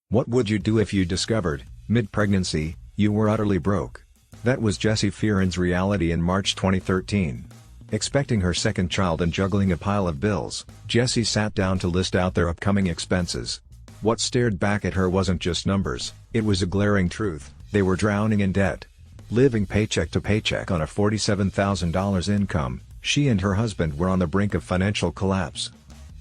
What would you do if you discovered, mid-pregnancy, you were utterly broke? That was Jessie Fearon's reality in March 2013. Expecting her second child and juggling a pile of bills, Jessie sat down to list out their upcoming expenses. What stared back at her wasn't just numbers, it was a glaring truth: they were drowning in debt. Living paycheck to paycheck on a $47,000 income, she and her husband were on the brink of financial collapse.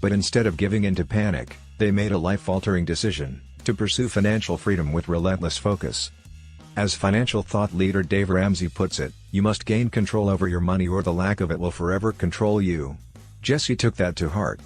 But instead of giving in to panic, they made a life-altering decision: to pursue financial freedom with relentless focus. As financial thought leader Dave Ramsey puts it, you must gain control over your money or the lack of it will forever control you. Jessie took that to heart.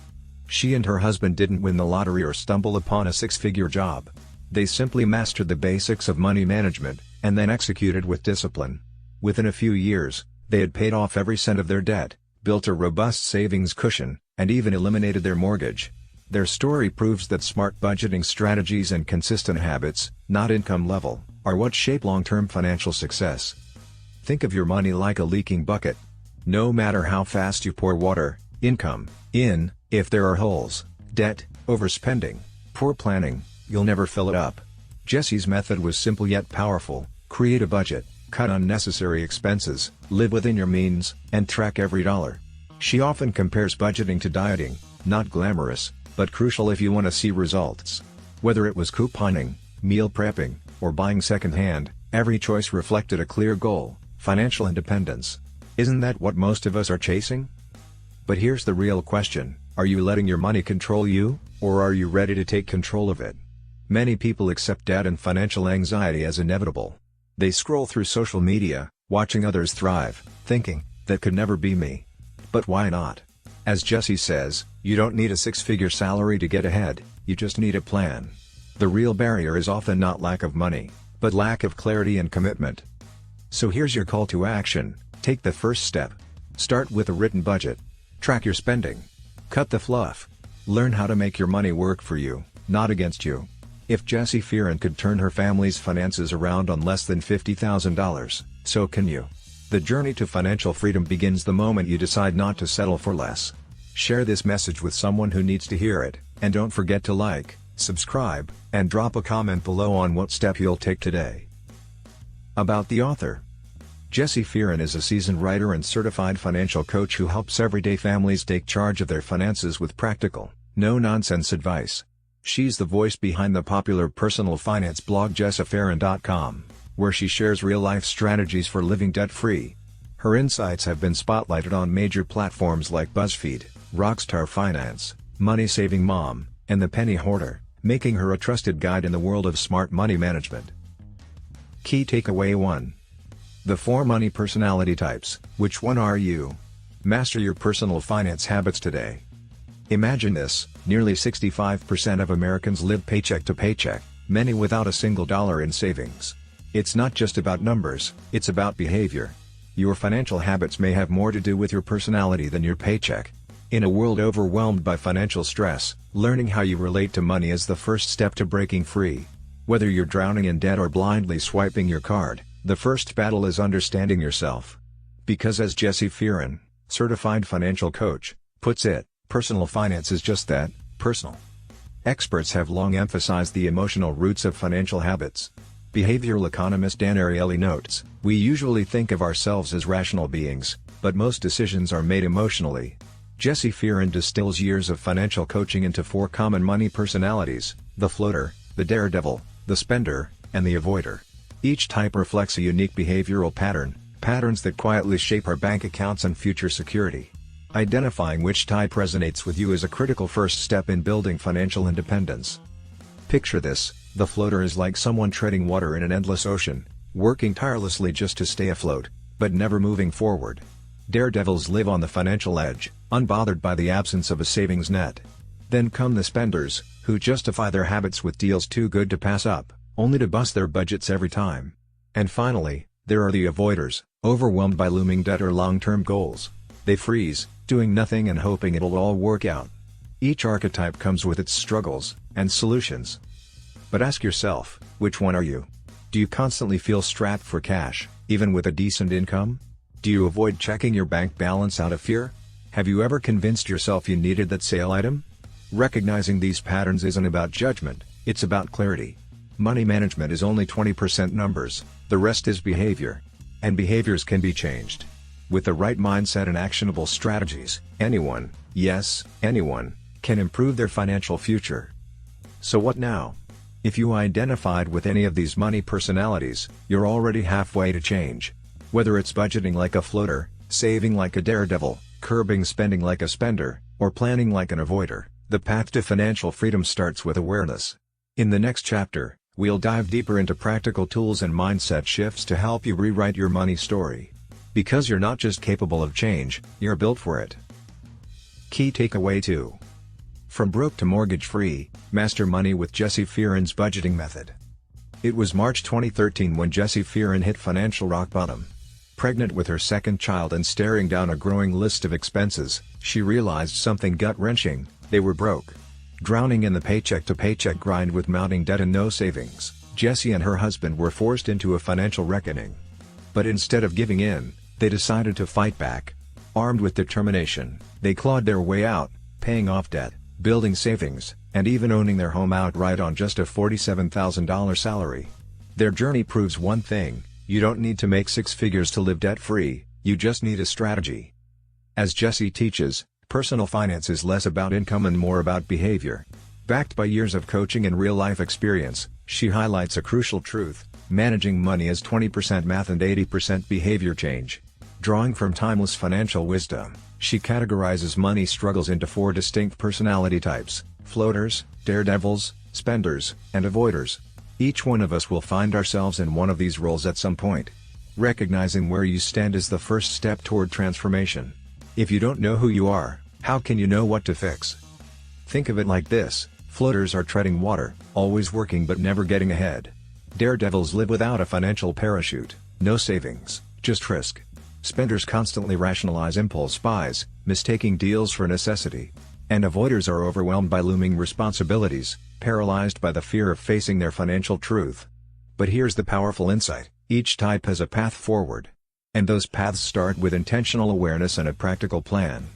She and her husband didn't win the lottery or stumble upon a six-figure job. They simply mastered the basics of money management, and then executed with discipline. Within a few years, they had paid off every cent of their debt, built a robust savings cushion, and even eliminated their mortgage. Their story proves that smart budgeting strategies and consistent habits, not income level, are what shape long-term financial success. Think of your money like a leaking bucket. No matter how fast you pour water, income, in, if there are holes, debt, overspending, poor planning, you'll never fill it up. Jessie's method was simple yet powerful: create a budget, cut unnecessary expenses, live within your means, and track every dollar. She often compares budgeting to dieting, not glamorous, but crucial if you want to see results. Whether it was couponing, meal prepping, or buying secondhand, every choice reflected a clear goal: financial independence. Isn't that what most of us are chasing? But here's the real question: are you letting your money control you, or are you ready to take control of it? Many people accept debt and financial anxiety as inevitable. They scroll through social media, watching others thrive, thinking, that could never be me. But why not? As Jessie says, you don't need a six-figure salary to get ahead, you just need a plan. The real barrier is often not lack of money, but lack of clarity and commitment. So here's your call to action: take the first step. Start with a written budget. Track your spending. Cut the fluff. Learn how to make your money work for you, not against you. If Jessie Fearon could turn her family's finances around on less than $50,000, so can you. The journey to financial freedom begins the moment you decide not to settle for less. Share this message with someone who needs to hear it, and don't forget to like, subscribe, and drop a comment below on what step you'll take today. About the author. Jessie Fearon is a seasoned writer and certified financial coach who helps everyday families take charge of their finances with practical, no-nonsense advice. She's the voice behind the popular personal finance blog JessieFearon.com, where she shares real-life strategies for living debt-free. Her insights have been spotlighted on major platforms like BuzzFeed, Rockstar Finance, Money Saving Mom, and The Penny Hoarder, making her a trusted guide in the world of smart money management. Key Takeaway 1. The 4 money personality types. Which one are you? Master your personal finance habits today. Imagine this: nearly 65% of Americans live paycheck to paycheck, many without a single dollar in savings. It's not just about numbers, it's about behavior. Your financial habits may have more to do with your personality than your paycheck. In a world overwhelmed by financial stress, learning how you relate to money is the first step to breaking free. Whether you're drowning in debt or blindly swiping your card, the first battle is understanding yourself. Because as Jessie Fearon, certified financial coach, puts it, personal finance is just that, personal. Experts have long emphasized the emotional roots of financial habits. Behavioral economist Dan Ariely notes, we usually think of ourselves as rational beings, but most decisions are made emotionally. Jessie Fearon distills years of financial coaching into 4 common money personalities: the floater, the daredevil, the spender, and the avoider. Each type reflects a unique behavioral pattern, patterns that quietly shape our bank accounts and future security. Identifying which type resonates with you is a critical first step in building financial independence. Picture this: the floater is like someone treading water in an endless ocean, working tirelessly just to stay afloat, but never moving forward. Daredevils live on the financial edge, unbothered by the absence of a savings net. Then come the spenders, who justify their habits with deals too good to pass up, only to bust their budgets every time. And finally, there are the avoiders, overwhelmed by looming debt or long-term goals. They freeze, doing nothing and hoping it'll all work out. Each archetype comes with its struggles and solutions. But ask yourself, which one are you? Do you constantly feel strapped for cash, even with a decent income? Do you avoid checking your bank balance out of fear? Have you ever convinced yourself you needed that sale item? Recognizing these patterns isn't about judgment, It's about clarity. Money management is only 20% numbers, the rest is behavior. And behaviors can be changed. With the right mindset and actionable strategies, anyone, yes, anyone, can improve their financial future. So what now? If you identified with any of these money personalities, you're already halfway to change. Whether it's budgeting like a floater, saving like a daredevil, curbing spending like a spender, or planning like an avoider, the path to financial freedom starts with awareness. In the next chapter, we'll dive deeper into practical tools and mindset shifts to help you rewrite your money story. Because you're not just capable of change, you're built for it. Key takeaway 2. From broke to mortgage-free, master money with Jessie Fearon's budgeting method. It was March 2013 when Jessie Fearon hit financial rock bottom. Pregnant with her second child and staring down a growing list of expenses, she realized something gut-wrenching: they were broke. Drowning in the paycheck-to-paycheck grind with mounting debt and no savings, Jessie and her husband were forced into a financial reckoning. But instead of giving in, they decided to fight back. Armed with determination, they clawed their way out, paying off debt, building savings, and even owning their home outright on just a $47,000 salary. Their journey proves one thing: you don't need to make six figures to live debt-free, you just need a strategy. As Jessie teaches, personal finance is less about income and more about behavior. Backed by years of coaching and real-life experience, she highlights a crucial truth: managing money is 20% math and 80% behavior change. Drawing from timeless financial wisdom, she categorizes money struggles into 4 distinct personality types: floaters, daredevils, spenders, and avoiders. Each one of us will find ourselves in one of these roles at some point. Recognizing where you stand is the first step toward transformation. If you don't know who you are, how can you know what to fix? Think of it like this: floaters are treading water, always working but never getting ahead. Daredevils live without a financial parachute, no savings, just risk. Spenders constantly rationalize impulse buys, mistaking deals for necessity. And avoiders are overwhelmed by looming responsibilities, paralyzed by the fear of facing their financial truth. But here's the powerful insight: each type has a path forward. And those paths start with intentional awareness and a practical plan.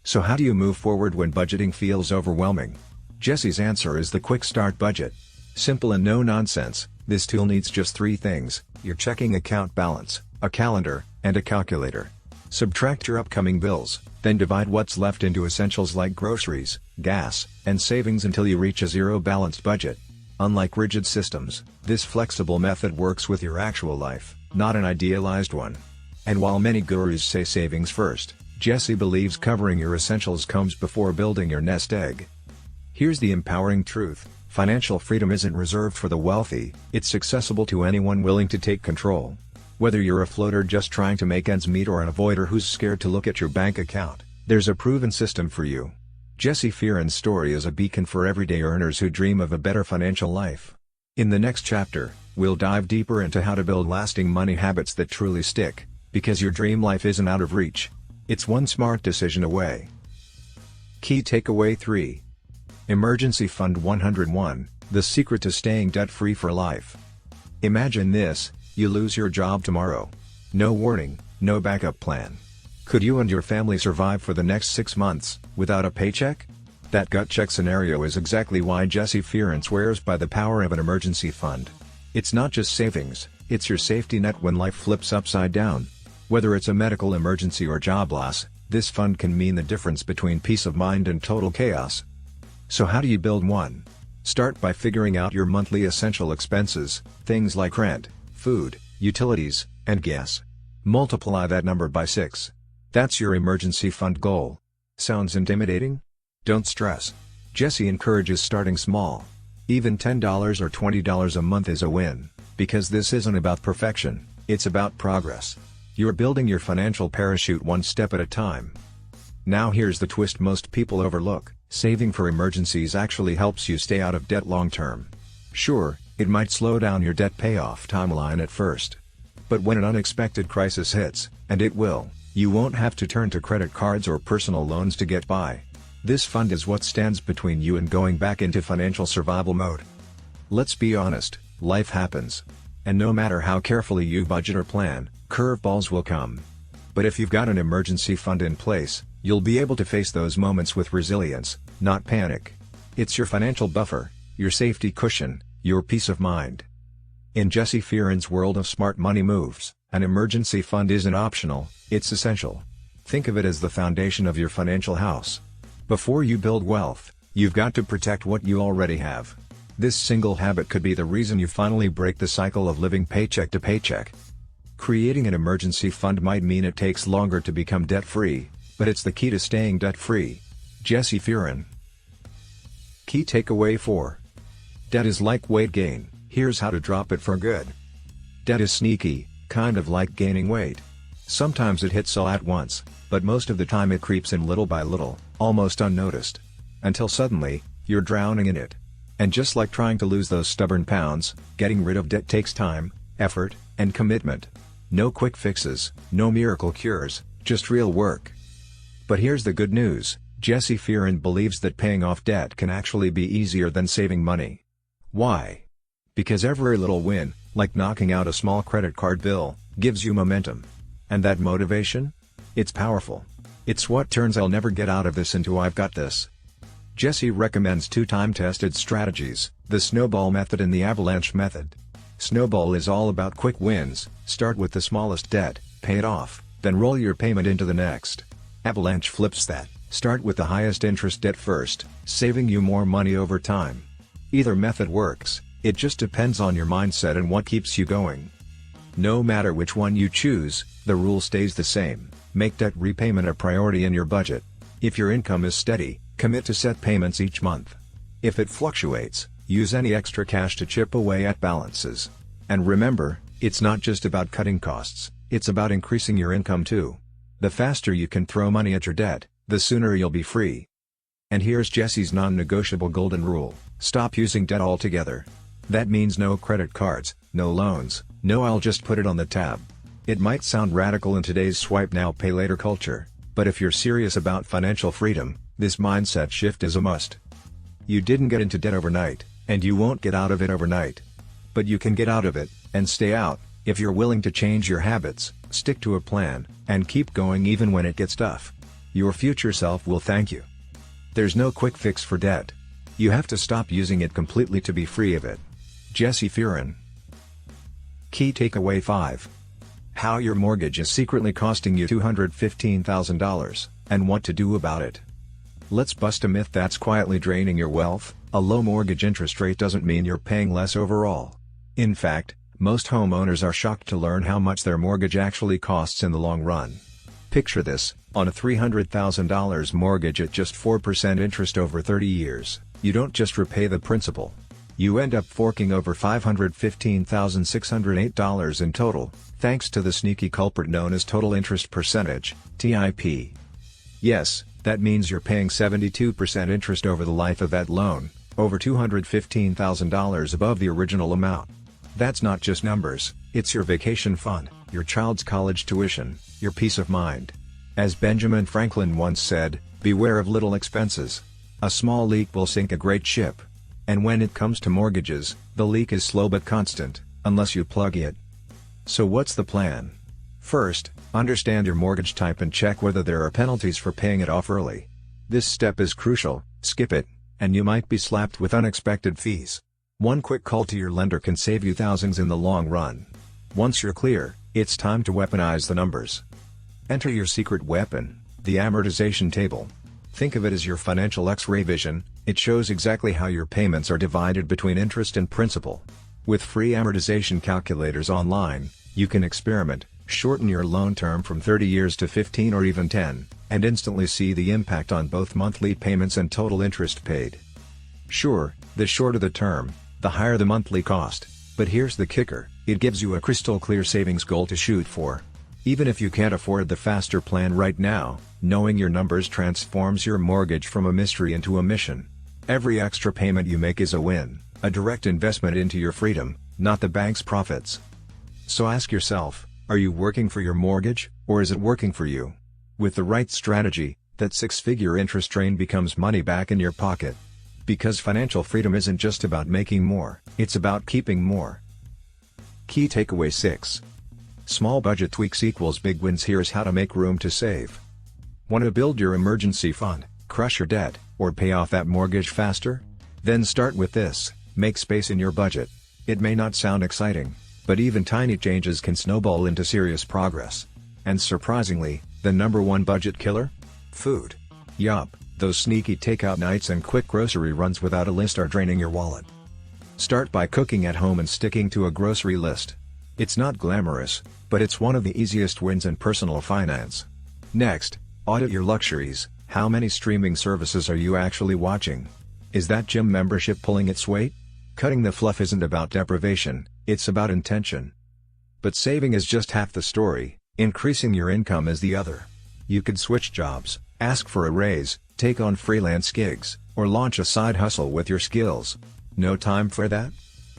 So how do you move forward when budgeting feels overwhelming? Jessie's answer is the Quick Start Budget. Simple and no nonsense, this tool needs just 3 things: your checking account balance, a calendar, and a calculator. Subtract your upcoming bills, then divide what's left into essentials like groceries, gas, and savings until you reach a zero-balanced budget. Unlike rigid systems, this flexible method works with your actual life, not an idealized one. And while many gurus say savings first, Jessie believes covering your essentials comes before building your nest egg. Here's the empowering truth: financial freedom isn't reserved for the wealthy, it's accessible to anyone willing to take control. Whether you're a floater just trying to make ends meet or an avoider who's scared to look at your bank account, there's a proven system for you. Jessie Fearon's story is a beacon for everyday earners who dream of a better financial life. In the next chapter, we'll dive deeper into how to build lasting money habits that truly stick, because your dream life isn't out of reach. It's one smart decision away. Key takeaway 3. Emergency Fund 101, the secret to staying debt-free for life. Imagine this: you lose your job tomorrow. No warning, no backup plan. Could you and your family survive for the next 6 months, without a paycheck? That gut check scenario is exactly why Jessie Fearon swears by the power of an emergency fund. It's not just savings, it's your safety net when life flips upside down. Whether it's a medical emergency or job loss, this fund can mean the difference between peace of mind and total chaos. So how do you build one? Start by figuring out your monthly essential expenses, things like rent, food, utilities, and gas. Multiply that number by 6. That's your emergency fund goal. Sounds intimidating? Don't stress. Jessie encourages starting small. Even $10 or $20 a month is a win, because this isn't about perfection, it's about progress. You're building your financial parachute one step at a time. Now here's the twist most people overlook: saving for emergencies actually helps you stay out of debt long term. Sure, it might slow down your debt payoff timeline at first. But when an unexpected crisis hits, and it will, you won't have to turn to credit cards or personal loans to get by. This fund is what stands between you and going back into financial survival mode. Let's be honest, life happens. And no matter how carefully you budget or plan, curveballs will come. But if you've got an emergency fund in place, you'll be able to face those moments with resilience, not panic. It's your financial buffer, your safety cushion, your peace of mind. In Jessie Fearon's world of smart money moves, an emergency fund isn't optional, it's essential. Think of it as the foundation of your financial house. Before you build wealth, you've got to protect what you already have. This single habit could be the reason you finally break the cycle of living paycheck to paycheck. Creating an emergency fund might mean it takes longer to become debt-free, but it's the key to staying debt-free. Jessie Fearon. Key takeaway 4. Debt is like weight gain, here's how to drop it for good. Debt is sneaky, kind of like gaining weight. Sometimes it hits all at once, but most of the time it creeps in little by little, almost unnoticed. Until suddenly, you're drowning in it. And just like trying to lose those stubborn pounds, getting rid of debt takes time, effort, and commitment. No quick fixes, no miracle cures, just real work. But here's the good news, Jessie Fearon believes that paying off debt can actually be easier than saving money. Why? Because every little win, like knocking out a small credit card bill, gives you momentum. And that motivation? It's powerful. It's what turns "I'll never get out of this" into "I've got this." Jessie recommends 2 time-tested strategies, the snowball method and the avalanche method. Snowball is all about quick wins, start with the smallest debt, pay it off, then roll your payment into the next. Avalanche flips that, start with the highest interest debt first, saving you more money over time. Either method works, it just depends on your mindset and what keeps you going. No matter which one you choose, the rule stays the same, make debt repayment a priority in your budget. If your income is steady, commit to set payments each month. If it fluctuates, use any extra cash to chip away at balances. And remember, it's not just about cutting costs, it's about increasing your income too. The faster you can throw money at your debt, the sooner you'll be free. And here's Jessie's non-negotiable golden rule: stop using debt altogether. That means no credit cards, no loans, no "I'll just put it on the tab." It might sound radical in today's swipe now pay later culture, but if you're serious about financial freedom, this mindset shift is a must. You didn't get into debt overnight, and you won't get out of it overnight. But you can get out of it, and stay out, if you're willing to change your habits, stick to a plan, and keep going even when it gets tough. Your future self will thank you. There's no quick fix for debt. You have to stop using it completely to be free of it. Jessie Fearon. Key takeaway 5. How your mortgage is secretly costing you $215,000, and what to do about it. Let's bust a myth that's quietly draining your wealth. A low mortgage interest rate doesn't mean you're paying less overall. In fact, most homeowners are shocked to learn how much their mortgage actually costs in the long run. Picture this: on a $300,000 mortgage at just 4% interest over 30 years, you don't just repay the principal. You end up forking over $515,608 in total, thanks to the sneaky culprit known as total interest percentage, TIP. Yes, that means you're paying 72% interest over the life of that loan, over $215,000 above the original amount. That's not just numbers, it's your vacation fund, your child's college tuition, your peace of mind. As Benjamin Franklin once said, beware of little expenses. A small leak will sink a great ship. And when it comes to mortgages, the leak is slow but constant, unless you plug it. So what's the plan? First, understand your mortgage type and check whether there are penalties for paying it off early. This step is crucial, skip it, and you might be slapped with unexpected fees. One quick call to your lender can save you thousands in the long run. Once you're clear, it's time to weaponize the numbers. Enter your secret weapon, the amortization table. Think of it as your financial X-ray vision. It shows exactly how your payments are divided between interest and principal. With free amortization calculators online, you can experiment, shorten your loan term from 30 years to 15 or even 10, and instantly see the impact on both monthly payments and total interest paid. Sure, the shorter the term, the higher the monthly cost, but here's the kicker: it gives you a crystal clear savings goal to shoot for. Even if you can't afford the faster plan right now, knowing your numbers transforms your mortgage from a mystery into a mission. Every extra payment you make is a win, a direct investment into your freedom, not the bank's profits. So ask yourself, are you working for your mortgage, or is it working for you? With the right strategy, that 6-figure interest drain becomes money back in your pocket. Because financial freedom isn't just about making more, it's about keeping more. Key takeaway 6. Small budget tweaks equals big wins. Here's how to make room to save. Want to build your emergency fund, crush your debt, or pay off that mortgage faster? Then start with this: make space in your budget. It may not sound exciting, but even tiny changes can snowball into serious progress. And surprisingly, the #1 budget killer? Food. Yup, those sneaky takeout nights and quick grocery runs without a list are draining your wallet. Start by cooking at home and sticking to a grocery list. It's not glamorous, but it's one of the easiest wins in personal finance. Next, audit your luxuries. How many streaming services are you actually watching? Is that gym membership pulling its weight? Cutting the fluff isn't about deprivation, it's about intention. But saving is just half the story, increasing your income is the other. You could switch jobs, ask for a raise, take on freelance gigs, or launch a side hustle with your skills. No time for that?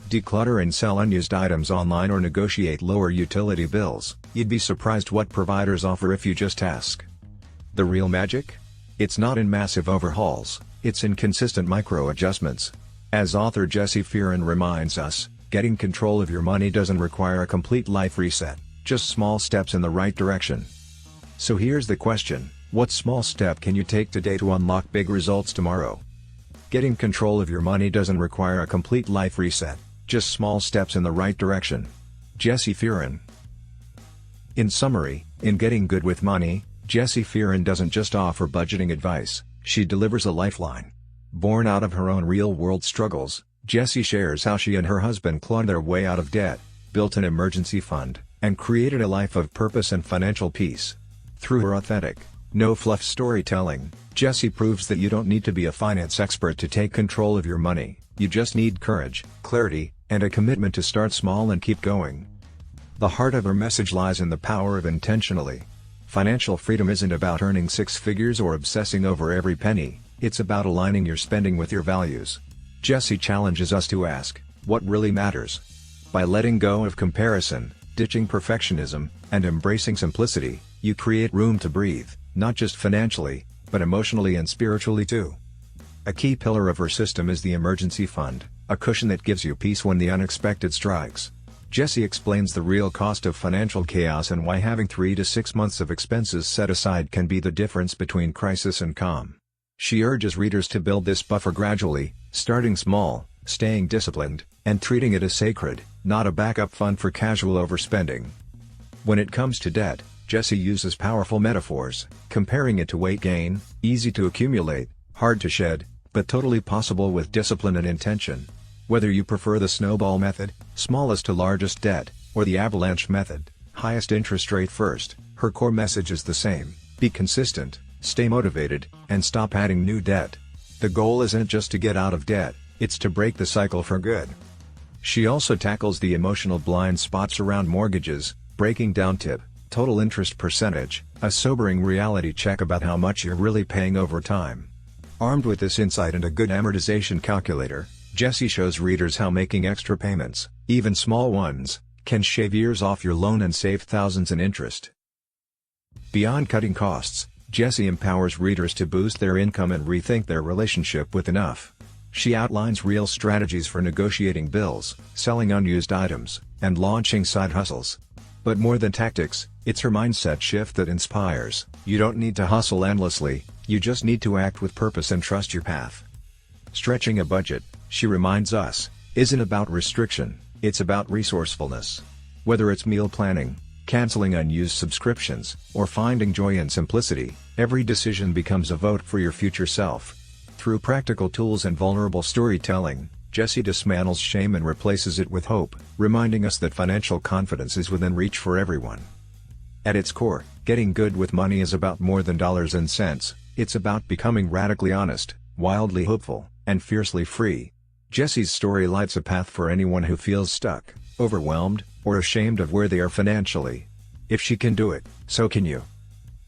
Declutter and sell unused items online or negotiate lower utility bills. You'd be surprised what providers offer if you just ask. The real magic? It's not in massive overhauls, it's in consistent micro-adjustments. As author Jessie Fearon reminds us, getting control of your money doesn't require a complete life reset, just small steps in the right direction. So here's the question: what small step can you take today to unlock big results tomorrow? Getting control of your money doesn't require a complete life reset, just small steps in the right direction. Jessie Fearon. In summary, in Getting Good with Money, Jessie Fearon doesn't just offer budgeting advice, she delivers a lifeline. Born out of her own real-world struggles, Jessie shares how she and her husband clawed their way out of debt, built an emergency fund, and created a life of purpose and financial peace. Through her authentic, no-fluff storytelling, Jessie proves that you don't need to be a finance expert to take control of your money, you just need courage, clarity, and a commitment to start small and keep going. The heart of her message lies in the power of intentionally. Financial freedom isn't about earning six figures or obsessing over every penny, it's about aligning your spending with your values. Jessie challenges us to ask, what really matters? By letting go of comparison, ditching perfectionism, and embracing simplicity, you create room to breathe, not just financially, but emotionally and spiritually too. A key pillar of her system is the emergency fund, a cushion that gives you peace when the unexpected strikes. Jessie explains the real cost of financial chaos and why having 3 to 6 months of expenses set aside can be the difference between crisis and calm. She urges readers to build this buffer gradually, starting small, staying disciplined, and treating it as sacred, not a backup fund for casual overspending. When it comes to debt, Jessie uses powerful metaphors, comparing it to weight gain, easy to accumulate, hard to shed, but totally possible with discipline and intention. Whether you prefer the snowball method, smallest to largest debt, or the avalanche method, highest interest rate first, her core message is the same: be consistent, stay motivated, and stop adding new debt. The goal isn't just to get out of debt, it's to break the cycle for good. She also tackles the emotional blind spots around mortgages, breaking down tip, total interest percentage, a sobering reality check about how much you're really paying over time. Armed with this insight and a good amortization calculator, Jessie shows readers how making extra payments, even small ones, can shave years off your loan and save thousands in interest. Beyond cutting costs, Jessie empowers readers to boost their income and rethink their relationship with enough. She outlines real strategies for negotiating bills, selling unused items, and launching side hustles. But more than tactics, it's her mindset shift that inspires. You don't need to hustle endlessly, you just need to act with purpose and trust your path. Stretching a budget, she reminds us, isn't about restriction, it's about resourcefulness. Whether it's meal planning, canceling unused subscriptions, or finding joy in simplicity, every decision becomes a vote for your future self. Through practical tools and vulnerable storytelling, Jessie dismantles shame and replaces it with hope, reminding us that financial confidence is within reach for everyone. At its core, Getting Good with Money is about more than dollars and cents, it's about becoming radically honest, wildly hopeful, and fiercely free. Jessie's story lights a path for anyone who feels stuck, overwhelmed, or ashamed of where they are financially. If she can do it, so can you.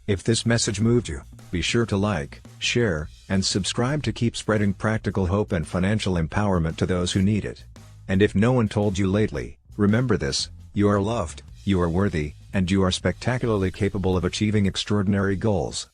If this message moved you, be sure to like, share, and subscribe to keep spreading practical hope and financial empowerment to those who need it. And if no one told you lately, remember this: you are loved, you are worthy, and you are spectacularly capable of achieving extraordinary goals.